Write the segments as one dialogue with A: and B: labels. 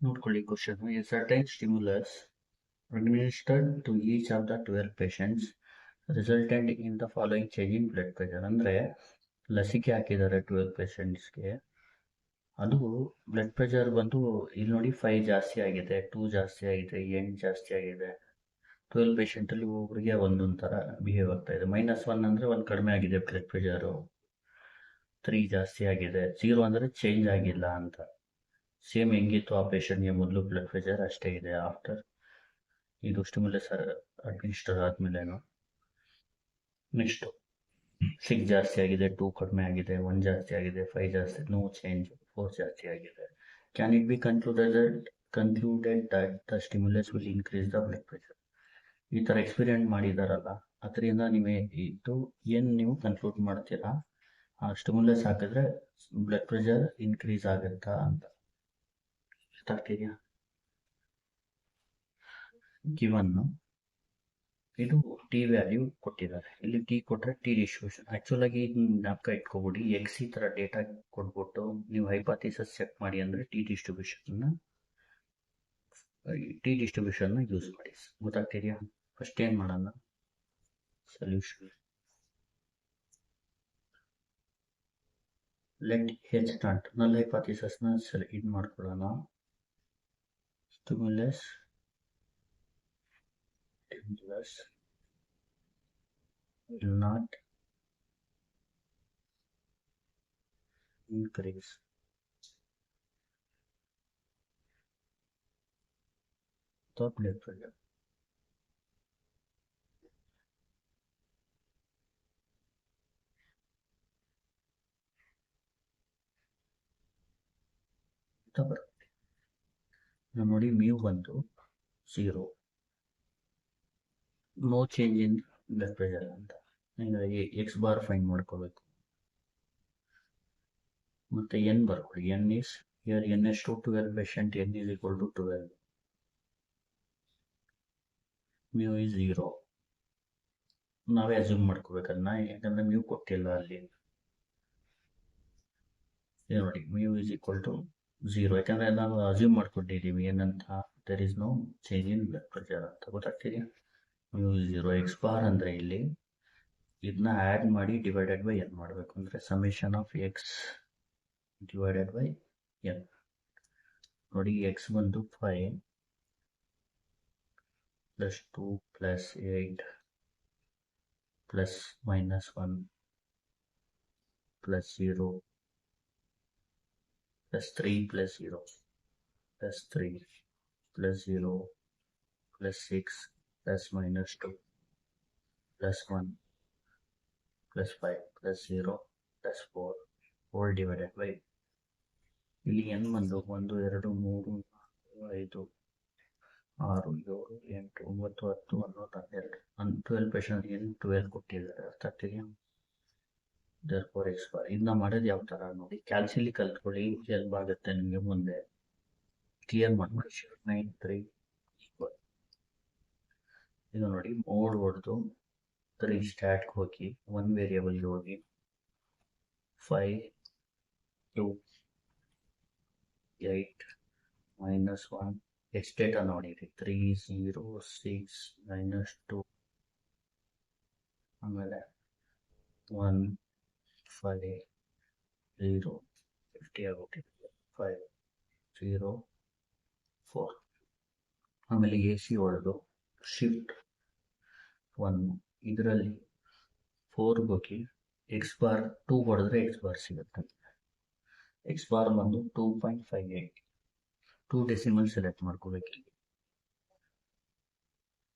A: ನೋಡ್ಕೊಳ್ಳಿ question. A certain stimulus administered to each of the 12 patients resulted in the following change in blood pressure. ಅಂದರೆ ಲಸಿಕೆ ಹಾಕಿದ್ದಾರೆ 12 ಪೇಷಂಟ್ಸ್ಗೆ. ಅದು blood pressure ಬಂದು ಇಲ್ಲಿ ನೋಡಿ 5 ಜಾಸ್ತಿ ಆಗಿದೆ, 2 ಜಾಸ್ತಿ ಆಗಿದೆ, 8 ಜಾಸ್ತಿ ಆಗಿದೆ. 12 ಪೇಷಂಟಲ್ಲಿ ಒಬ್ಬರಿಗೆ ಒಂದೊಂದು ಥರ ಬಿಹೇವ್ ಆಗ್ತಾ ಇದೆ. -1 ಅಂದರೆ ಒಂದು ಕಡಿಮೆ ಆಗಿದೆ ಬ್ಲಡ್ ಪ್ರೆಷರು, 3 ಜಾಸ್ತಿ ಆಗಿದೆ, 0 ಅಂದರೆ ಚೇಂಜ್ ಆಗಿಲ್ಲ ಅಂತ. ಸೇಮ್ ಹೆಂಗಿತ್ತು ಆ ಪೇಷಂಟ್ಗೆ ಮೊದಲು ಬ್ಲಡ್ ಪ್ರೆಷರ್ ಅಷ್ಟೇ ಇದೆ ಆಫ್ಟರ್ ಇದು ಸ್ಟಿಮ್ಯುಲಸ್ ಅಡ್ಮಿನಿಸ್ಟರ್ ಆದ್ಮೇಲೆನು. ನೆಕ್ಸ್ಟ್ 6 ಜಾಸ್ತಿ ಆಗಿದೆ, 2 ಕಡಿಮೆ ಆಗಿದೆ, 1 ಜಾಸ್ತಿ ಆಗಿದೆ, 5 ಜಾಸ್ತಿ, ನೋ ಚೇಂಜ್, 4 ಜಾಸ್ತಿ ಆಗಿದೆ. Can it be concluded that the stimulus will increase the blood pressure? ಈ ಥರ ಎಕ್ಸ್ಪೆರಿಮೆಂಟ್ ಮಾಡಿದಾರಲ್ಲ, ಅದರಿಂದ ಇದು ಏನು ನೀವು ಕನ್ಕ್ಲೂಡ್ ಮಾಡ್ತೀರಾ? ಆ ಸ್ಟಿಮ್ಯುಲಸ್ ಹಾಕಿದ್ರೆ ಬ್ಲಡ್ ಪ್ರೆಷರ್ ಇನ್ಕ್ರೀಸ್ ಆಗುತ್ತಾ ಅಂತ ಗೊತ್ತಾಗ್ತಿದೆಯಾ? ಗಿವನ್ ಇದು ಟಿ ವ್ಯಾಲ್ಯೂ ಕೊಟ್ಟಿದ್ದಾರೆ. ಇಲ್ಲಿ ಟಿ ಕೊಟ್ಟರೆ ಟಿ ಡಿಸ್ಟ್ರಿಬ್ಯೂಷನ್. ಆ್ಯಕ್ಚುಲ್ ಆಗಿ ಜ್ಞಾಪಕ ಇಟ್ಕೊಬಿಡಿ, ಎಕ್ಸ್ ಈ ಥರ ಡೇಟಾ ಕೊಟ್ಬಿಟ್ಟು ನೀವು ಹೈಪಾಥಿಸಿಸ್ ಚೆಕ್ ಮಾಡಿ ಅಂದರೆ ಟಿ ಡಿಸ್ಟ್ರಿಬ್ಯೂಷನ್ನ ಯೂಸ್ ಮಾಡಿ. ಗೊತ್ತಾಗ್ತಿದೆಯಾ? ಫಸ್ಟ್ ಏನು ಮಾಡೋಣ, ಸೊಲ್ಯೂಷನ್. ಲೆಟ್ ಹೆಚ್ ನಾಟ್ ನಲ್ ಹೈಪಾಥಿಸಿಸ್ನ ಇದು ಮಾಡ್ಕೊಳ್ಳೋಣ. Stimulus will not increase the blood pressure. ನೋಡಿ ಮ್ಯೂ ಬಂತು 0, no change in blood pressure ಅಂತ. ಹೀಗಾಗಿ ಎಕ್ಸ್ ಬಾರ್ ಫೈಂಡ್ ಮಾಡ್ಕೋಬೇಕು. ಮತ್ತು ಎನ್ ಬರ್ಕೊಳ್ಳಿ. N is here n is to 12 patient, n is equal to 12. Mu is 0. ನಾವೇ ಅಸ್ಯೂಮ್ ಮಾಡ್ಕೋಬೇಕನ್ನ, ಯಾಕಂದರೆ mu ಕೊಟ್ಟಿಲ್ಲ ಅಲ್ಲಿ. ನೋಡಿ ಮ್ಯೂ ಈಸ್ ಈಕ್ವಲ್ ಟು 0, ಯಾಕಂದರೆ ನಾವು ಅಸ್ಯೂಮ್ ಮಾಡ್ಕೊಂಡಿದ್ದೀವಿ ಏನಂತ, there is no change in blood pressure ಅಂತ. ಗೊತ್ತಾಗ್ತಿದೆಯಾ? ಮ್ಯೂ 0. ಎಕ್ಸ್ ಬಾರ್ ಅಂದರೆ ಇಲ್ಲಿ ಇದನ್ನ ಆ್ಯಡ್ ಮಾಡಿ ಡಿವೈಡೆಡ್ ಬೈ ಎನ್ ಮಾಡಬೇಕು. ಅಂದರೆ summation of X divided by N. ನೋಡಿ ಎಕ್ಸ್ ಬಂದು 5 plus 2 plus 8 plus -1 plus 0 plus 3 plus 0 plus 3 plus 0 plus 6 plus -2 plus 1 plus 5 plus 0 plus 4 whole divided by ಇಲ್ಲಿ N ಬಂದು 1 2 3 4 5 6 7 8 9 10 11 12 ಪೇಷಂಟ್ ಏನು 12 ಕೊಟ್ಟಿದ್ದಾರೆ. ಅರ್ಥ ಆಗ್ತಿದೆಯಾ? therefore X bar. ಇದನ್ನ ಮಾಡೋದು ಯಾವ ಥರ ನೋಡಿ, ಕ್ಯಾಲ್ಸಿಲಿ ಕಲ್ತ್ಕೊಳ್ಳಿ, ಹೆಲ್ಪ್ ಆಗುತ್ತೆ ನಿಮಗೆ ಮುಂದೆ. ಕ್ಲಿಯರ್ ಮಾಡ್ಕೊಳ್ಳಿ. 9 3 ಈಕ್ವಲ್ ಇದು ನೋಡಿ ಮೋಡ್ ಹೊಡೆದು 3 ಸ್ಟ್ಯಾಟ್ಗೆ ಹೋಗಿ 1 ವೇರಿಯೇಬಲ್ಗೆ ಹೋಗಿ 5 2 8 -1 ಎಷ್ಟು ಡೇಟಾ ನೋಡಿರಿ, 3 0 6 -2 ಆಮೇಲೆ 1 5 0 50 ಆಗೋಗ್ತಿದೆ, 5 0 4. ಆಮೇಲೆ ಎ ಸಿ ಹೊಡೆದು ಶಿಫ್ಟ್ 1 ಇದರಲ್ಲಿ 4 ಹೋಗಿ ಎಕ್ಸ್ ಬಾರ್ 2 ಹೊಡೆದ್ರೆ ಎಕ್ಸ್ ಬಾರ್ ಸಿಗುತ್ತೆ. ಎಕ್ಸ್ ಬಾರ್ ಬಂದು 2.58. 2 ಡೆಸಿಮಲ್ ಸೆಲೆಕ್ಟ್ ಮಾಡ್ಕೋಬೇಕು.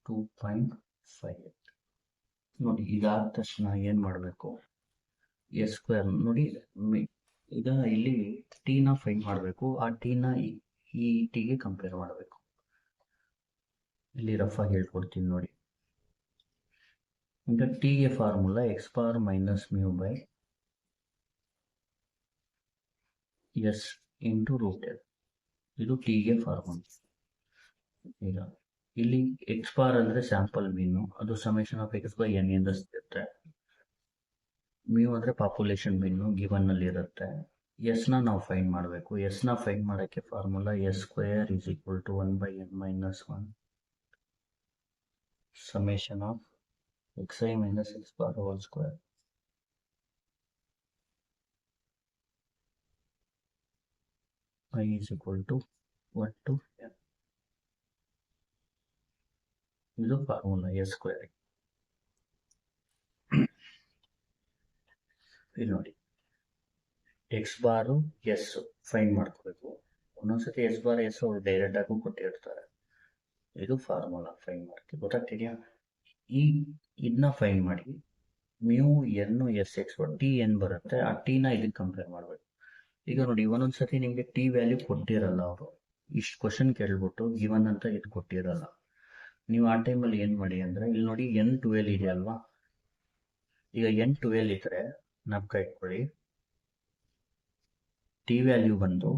A: 2.58 ನೋಡಿ. ಇದಾದ ತಕ್ಷಣ ಏನು ಮಾಡಬೇಕು, ಎಸ್ ಸ್ಕ್ವೇರ್ ನೋಡಿ. ಈಗ ಇಲ್ಲಿ ಟಿನ ಫೈಂಡ್ ಮಾಡಬೇಕು. ಆ ಟಿನ ಈ ಟಿಗೆ ಕಂಪೇರ್ ಮಾಡಬೇಕು. ಇಲ್ಲಿ ರಫ್ ಆಗಿ ಹೇಳ್ಕೊಡ್ತೀನಿ ನೋಡಿ. ಈಗ ಟಿಗೆ formula x bar minus mu by s into root L. ಇದು ಟಿಗೆ ಫಾರ್ಮುಲಾ. ಈಗ ಇಲ್ಲಿ ಎಕ್ಸ್ ಬಾರ್ ಅಂದರೆ ಸ್ಯಾಂಪಲ್ ಮೀನು, ಅದು summation of X by N ಇಂದ ಸಿಗುತ್ತೆ. ಮ್ಯೂ ಅಂದರೆ ಪಾಪ್ಯುಲೇಷನ್ ಮೀನು ಗಿವನ್ನಲ್ಲಿ ಇರುತ್ತೆ. ಎಸ್ನ ನಾವು ಫೈಂಡ್ ಮಾಡಬೇಕು. ಎಸ್ನ ಫೈಂಡ್ ಮಾಡೋಕ್ಕೆ formula s square is equal to 1/n minus 1 summation of xi minus x bar whole square. I is equal to 1 to n. ಇದು ಫಾರ್ಮುಲಾ ಎಸ್ ಸ್ಕ್ವೇರ್. ಇಲ್ಲಿ ನೋಡಿ, ಎಕ್ಸ್ ಬಾರು ಎಸ್ ಫೈಂಡ್ ಮಾಡ್ಕೋಬೇಕು. ಒಂದೊಂದ್ಸತಿ ಎಸ್ ಬಾರ್ ಎಸ್ ಅವರು direct ಆಗೂ ಕೊಟ್ಟಿರ್ತಾರೆ. ಇದು formula find ಮಾಡೋಕ್ಕೆ ಗೊತ್ತಾಗ್ತಿದೆಯಾ? ಇದನ್ನ ಫೈಂಡ್ ಮಾಡಿ mu n s x t n ಬರುತ್ತೆ. ಆ ಟಿನ ಇದಕ್ಕೆ ಕಂಪೇರ್ ಮಾಡಬೇಕು. ಈಗ ನೋಡಿ, ಒಂದೊಂದ್ಸತಿ ನಿಮಗೆ ಟಿ ವ್ಯಾಲ್ಯೂ ಕೊಟ್ಟಿರಲ್ಲ. ಅವರು ಇಷ್ಟು ಕ್ವಶನ್ ಕೇಳ್ಬಿಟ್ಟು ಗಿವನ್ ಅಂತ ಇದು ಕೊಟ್ಟಿರಲ್ಲ. ನೀವು ಆ ಟೈಮಲ್ಲಿ ಏನು ಮಾಡಿ ಅಂದರೆ, ಇಲ್ಲಿ ನೋಡಿ n12 ಇದೆಯಲ್ವಾ. ಈಗ n12 ಇದ್ರೆ ಜ್ಞಾಪಕ ಇಟ್ಕೊಳ್ಳಿ, ಟಿ ವ್ಯಾಲ್ಯೂ ಬಂದು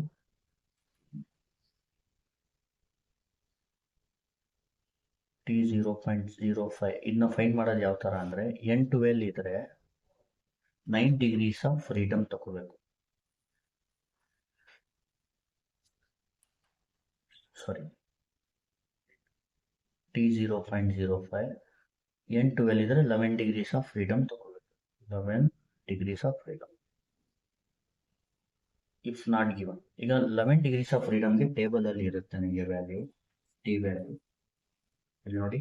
A: ಟಿ 0.05. ಇದನ್ನ ಫೈಂಡ್ ಮಾಡೋದು ಯಾವ ಥರ ಅಂದರೆ, n12 ಇದ್ರೆ 9 ಡಿಗ್ರೀಸ್ ಆಫ್ ಫ್ರೀಡಮ್ ತಗೋಬೇಕು. ಸಾರಿ, ಟಿ 0.05, n12 ಇದ್ರೆ 11 ಡಿಗ್ರೀಸ್ ಆಫ್ ಫ್ರೀಡಮ್ ತಗೋಬೇಕು. 11 degrees of freedom if not given. ಈಗ 11 ಡಿಗ್ರೀಸ್ ಆಫ್ ಫ್ರೀಡಮ್ಗೆ ಟೇಬಲಲ್ಲಿ ಇರುತ್ತೆ ನಿಮಗೆ ವ್ಯಾಲ್ಯೂ, ಟಿ ವ್ಯಾಲ್ಯೂ. ಇಲ್ಲಿ ನೋಡಿ,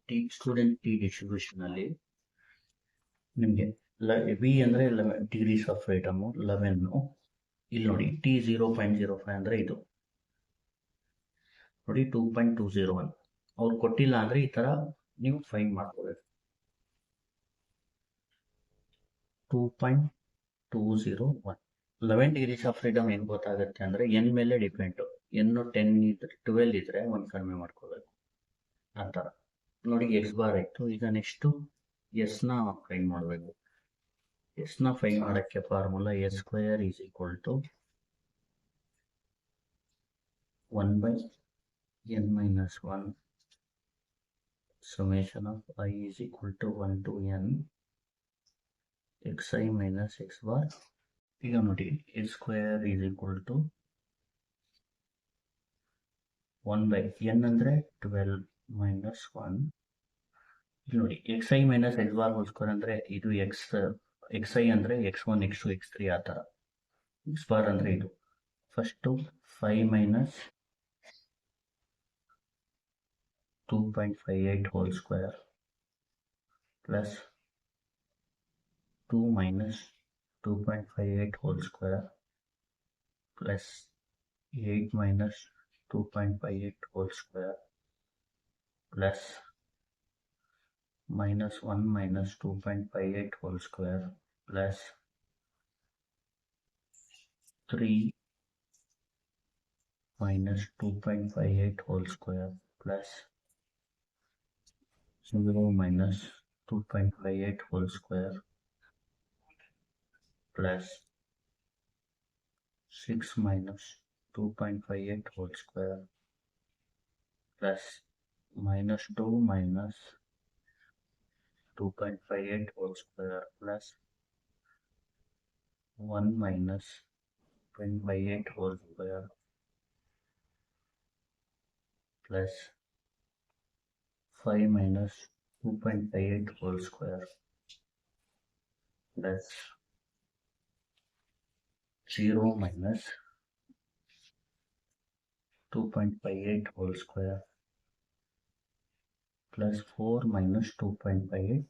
A: ಟಿ ಸ್ಟೂಡೆಂಟ್ ಟಿ ಡಿಸ್ಟ್ರಿಬ್ಯೂಷನ್ ಅಲ್ಲಿ ನಿಮಗೆ ವಿ ಅಂದರೆ 11 ಡಿಗ್ರೀಸ್ ಆಫ್ ಫ್ರೀಡಮು 11. ಇಲ್ಲಿ ನೋಡಿ ಟಿ 0.05 ಅಂದರೆ ಇದು ನೋಡಿ 2.201. ಅವ್ರು ಕೊಟ್ಟಿಲ್ಲ ಅಂದರೆ ಈ ಥರ ನೀವು ಫೈಂಡ್ ಮಾಡ್ಕೋಬೇಕು. 2.201. 11 ಡಿಗ್ರೀಸ್ ಆಫ್ ಫ್ರೀಡಮ್ ಏನು ಗೊತ್ತಾಗುತ್ತೆ ಅಂದರೆ ಎನ್ ಮೇಲೆ ಡಿಪೆಂಡು. ಎನ್ನು 10 ಇದ್ರೆ 12 ಇದ್ರೆ ಒಂದು ಕಡಿಮೆ ಮಾಡ್ಕೋಬೇಕು ಆ ಥರ. ನೋಡಿ ಎಕ್ಸ್ ಬಾರ್ ಆಯಿತು. ಈಗ ನೆಕ್ಸ್ಟು ಎಸ್ನ ಫೈಂಡ್ ಮಾಡಬೇಕು. ಎಸ್ನ ಫೈಂಡ್ ಮಾಡೋಕ್ಕೆ formula s square is equal to 1/n minus 1 summation of I is equal to 1 to n xi minus x bar. ಈಗ ನೋಡಿ, s square is equal to 1/n ಅಂದರೆ 12 minus 1. ಇಲ್ಲಿ ನೋಡಿ, xi minus x bar whole square ಅಂದರೆ ಇದು xi ಅಂದರೆ x1 x2 x3 ಆ ಥರ. x ಬಾರ್ ಅಂದರೆ ಇದು. First 5 minus 2.58 whole square plus 2 minus 2.58 whole square plus 8 minus 2.58 whole square plus minus 1 minus 2.58 whole square plus 3 minus 2.58 whole square plus 0 minus 2.58 whole square plus 6 minus 2.58 whole square plus minus 2 minus 2.58 whole square plus 1 minus 2.58 whole square plus 5 minus 2.58 whole square plus 0 minus 2.58 whole square plus 4 minus 2.58.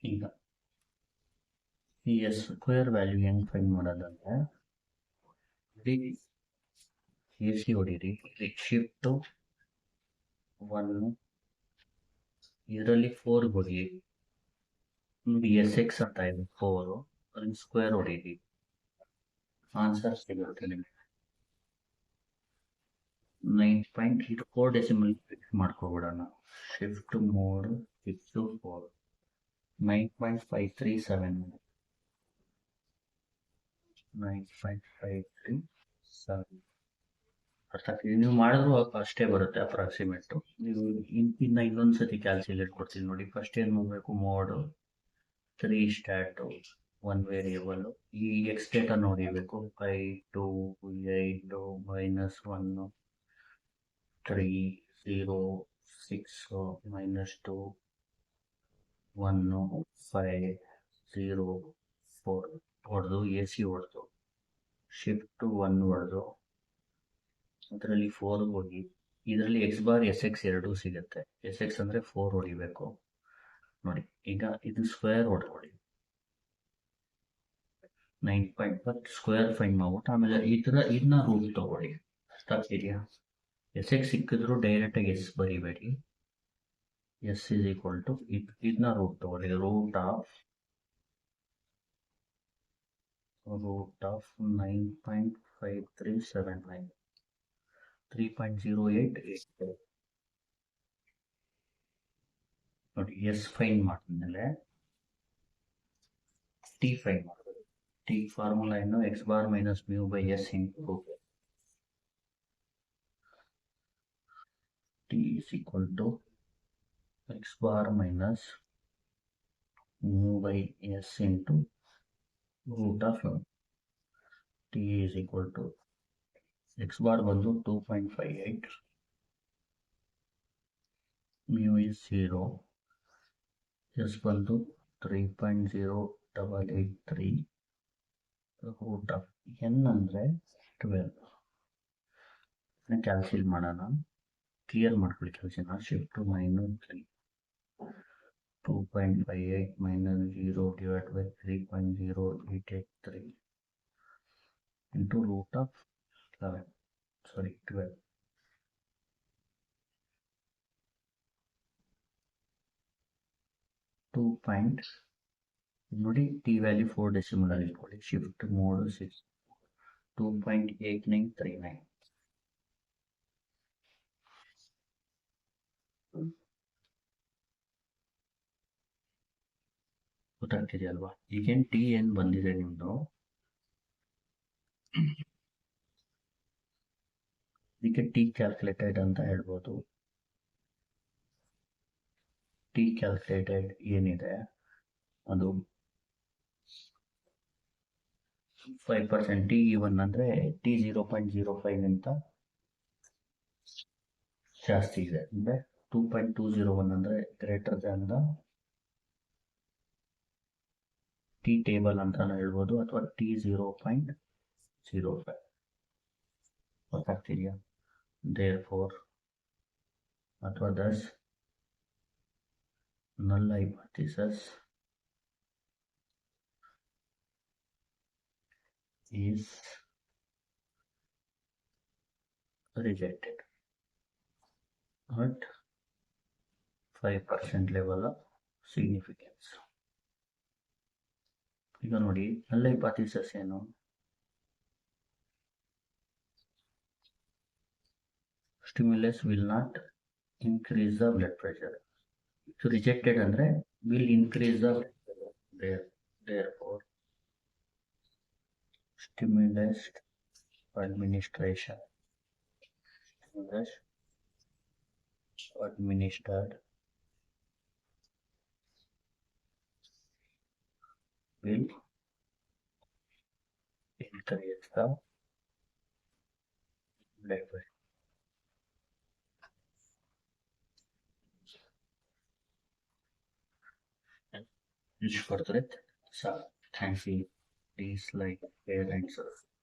A: ಈಗ ಈ S square value ಹೆಂಗೆ find ಮಾಡೋದಂದ್ರೆ, A C ಹೊಡೀರಿ, ಇಲ್ಲಿ shift 1, ಇದರಲ್ಲಿ 4 ಹೊಡಿ, ನೋಡಿ S X ಅಂತ ಇದೆ 4, ಅದನ್ನ ಸ್ಕ್ವೇರ್ ಹೊಡೀರಿ, ಆನ್ಸರ್ ಸಿಗುತ್ತೆ ನಿಮಗೆ 9. ಇದು 4 ಡೆಸಿಮಲ್ ಫಿಕ್ಸ್ ಮಾಡ್ಕೊಬಿಡೋಣ. Shift mode fix 4, 9.537 9.537. ಅರ್ಥ ಆಗ್ತಿದೆ. ನೀವು ಮಾಡಿದ್ರು ಅಷ್ಟೇ ಬರುತ್ತೆ ಅಪ್ರಾಕ್ಸಿಮೇಟು. ನೀವು ಇನ್ನೊಂದು ಸತಿ ಕ್ಯಾಲ್ಕುಲೇಟ್ ಕೊಡ್ತೀನಿ ನೋಡಿ. ಫಸ್ಟ್ ಏನು ಮಾಡಬೇಕು, ಮೋಡು 3 ಸ್ಟ್ಯಾಟ್ 1 ವೇರಿಯೇಬಲ್. ಈ ಎಕ್ಸ್ ಡೇಟಾ ನೋಡಿಬೇಕು. 5 2 8 -1 3 0 6 -2 1 5 0 4 ಹೊಡೆದು ಎ ಸಿ ಹೊಡೆದು ಶಿಫ್ಟ್ 1 ಹೊಡೆದು ಅದರಲ್ಲಿ 4 ಹೋಗಿ ಇದರಲ್ಲಿ ಎಕ್ಸ್ ಬಾರ್ ಎಸ್ ಎಕ್ಸ್ ಎರಡೂ ಸಿಗುತ್ತೆ. ಎಸ್ ಎಕ್ಸ್ ಅಂದರೆ 4 ಹೊಡಿಬೇಕು ನೋಡಿ. ಈಗ ಇದು ಸ್ಕ್ವೇರ್ ಹೊಡ್ಕೊಳ್ಳಿ, 9.1 ಸ್ಕ್ವೇರ್ ಫೈಂಡ್ ಮಾಡ್ಬಿಟ್ಟು ಆಮೇಲೆ ಈ ಥರ ಇದನ್ನ ರೂಟ್ ತಗೊಳ್ಳಿ. ಅರ್ಥ ಆಗ್ತಿದೆಯಾ? ಎಸ್ ಎಕ್ಸ್ ಸಿಕ್ಕಿದ್ರು ಡೈರೆಕ್ಟಾಗಿ ಎಸ್ ಬರಿಬೇಡಿ. ಎಸ್ ಇಸ್ ಈಕ್ವಲ್ ಟು ಇದನ್ನ ರೂಟ್ ತಗೊಳ್ಳಿ. ರೂಟ್ ಆಫ್ 9.5379 3.0885 ನೋಡಿ. ಎಸ್ ಫೈಂಡ್ ಮಾಡಿದ್ಮೇಲೆ ಟಿ ಫೈಂಡ್ ಮಾಡಬೇಕು. ಟಿ ಫಾರ್ಮುಲಾ ಏನು? X bar minus mu by s into t is equal to x bar minus mu by s into root of t is equal to x bar ಬಂದು 2.58, mu is 0, S ಬಂದು 3.0883, root of N ಅಂದರೆ 12. Calculate ಮಾಡೋಣ. Clear ಮಾಡ್ಕೊಳ್ಳಿ ಕೆಲಸನ. Shift -3 2.58 -0 divided by 3.0883 into root of 12. 2 point ನೋಡಿ. T value 4 decimal ಅಲ್ಲಿ ಇಟ್ಕೊಳ್ಳಿ. Shift mode 6 2.8939 ಗೊತ್ತಾಗ್ತಿದೆಯಲ್ವಾ? ಈಗೇನು ಟಿ ಏನು ಬಂದಿದೆ ನಿಮ್ಮದು, ಇದಕ್ಕೆ ಟಿ ಕ್ಯಾಲ್ಕುಲೇಟೆಡ್ ಅಂತ ಹೇಳ್ಬೋದು. ಟಿ ಕ್ಯಾಲ್ಕುಲೇಟೆಡ್ ಏನಿದೆ ಅದು 5%. ಟಿ ಇವನ್ ಅಂದರೆ ಟಿ 0.05 ಅಂತ ಜಾಸ್ತಿ ಇದೆ. ಅಂದರೆ 2.201 ಅಂದರೆ greater than the T table ಅಂತಾನು ಹೇಳ್ಬೋದು, ಅಥವಾ ಟಿ 0.05. ಗೊತ್ತಾಗ್ತಿದೆಯಾ? ದೇರ್ಫೋರ್ ಅಥವಾ ದಸ್ null hypothesis is rejected at 5% level of significance. ಈಗ ನೋಡಿ, null hypothesis ಏನು? Stimulus will not increase the blood pressure. So rejected ಅಂದ್ರೆ will increase the blood pressure. Therefore stimulus administration administered will increase the blood pressure. Wish for that. So thank you. Please like, share and subscribe.